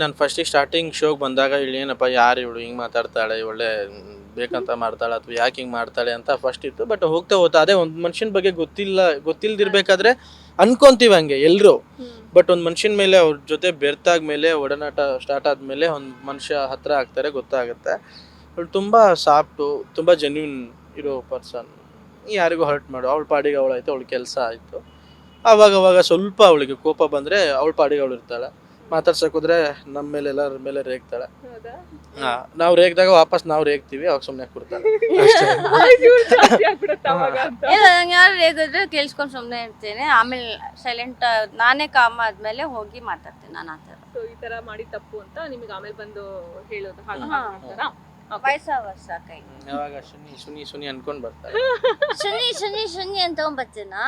ನಾನು ಫಸ್ಟಿಗೆ ಸ್ಟಾರ್ಟಿಂಗ್ ಶೋಗೆ ಬಂದಾಗ ಇವಳು ಏನಪ್ಪ ಯಾರು ಇವಳು ಹಿಂಗೆ ಮಾತಾಡ್ತಾಳೆ ಒಳ್ಳೆ ಬೇಕಂತ ಮಾಡ್ತಾಳೆ ಅಥವಾ ಯಾಕೆ ಹಿಂಗೆ ಮಾಡ್ತಾಳೆ ಅಂತ ಫಸ್ಟ್ ಇತ್ತು. ಬಟ್ ಹೋಗ್ತಾ ಹೋಗ್ತಾ ಅದೇ ಒಂದು ಮನುಷ್ಯನ ಬಗ್ಗೆ ಗೊತ್ತಿಲ್ದಿರ್ಬೇಕಾದ್ರೆ ಅನ್ಕೊಂತೀವಿ ಹಂಗೆ ಎಲ್ಲರೂ. ಬಟ್ ಒಂದು ಮನುಷ್ಯನ ಮೇಲೆ ಅವ್ರ ಜೊತೆ ಬೆರ್ತಾಗ ಮೇಲೆ ಒಡನಾಟ ಸ್ಟಾರ್ಟ್ ಆದಮೇಲೆ ಒಂದು ಮನುಷ್ಯ ಹತ್ರ ಆಗ್ತಾರೆ, ಗೊತ್ತಾಗುತ್ತೆ. ಅವಳು ತುಂಬ ಸಾಫ್ಟು, ತುಂಬ ಜೆನ್ಯೂನ್ ಇರೋ ಪರ್ಸನ್. ಯಾರಿಗೂ ಹರ್ಟ್ ಮಾಡು, ಅವಳ ಪಾಡಿಗೆ ಅವಳಾಯ್ತು, ಅವಳ ಕೆಲಸ ಆಯಿತು. ಆವಾಗ ಸ್ವಲ್ಪ ಅವಳಿಗೆ ಕೋಪ ಬಂದರೆ ಅವಳ ಪಾಡಿಗೆ ಅವಳು ಇರ್ತಾಳೆ. ಮಾತಾಡ್ಸಕ್ಕೆ ಹೋದ್ರೆ ನಮ್ಮ ಮೇಲೆ ಎಲ್ಲರ ಮೇಲೆ ರೇಗ್ತಾಳೆ. ನಾವು ರೇಗ್ದಾಗ ವಾಪಸ್ ನಾವು ರೇಗ್ತೀವಿ, ಅವಾಗ ಸುಮ್ಮನೆ ಕೊಡ್ತಾಳೆ. ಯಾರು ರೇಗಿದ್ರೆ ಕೇಳಿಸ್ಕೊಂಡು ಸುಮ್ಮನೆ ಇರ್ತೇನೆ. ಆಮೇಲೆ ಸೈಲೆಂಟ್ ನಾನೇ ಕಾಮ್ ಆದ್ಮೇಲೆ ಹೋಗಿ ಮಾತಾಡ್ತೇನೆ ನಾನು ಆ ಥರ. ಸೊ ಈ ತರ ಮಾಡಿ ತಪ್ಪು ಅಂತ ನಿಮಗೆ ಆಮೇಲೆ ಬಂದು ಹೇಳೋದು ಹಾಗೆ ಹಾ. ಮಾಡ್ತಾರಾ? ವಯಸ್ಸ ಕೈ ಯಾವಾಗ ಸುನಿ ಅನ್ಕೊಂಡ್ ಬರ್ತಾಳೆ. ಶನಿ ಅಂತ ಬರ್ತೀನಾ.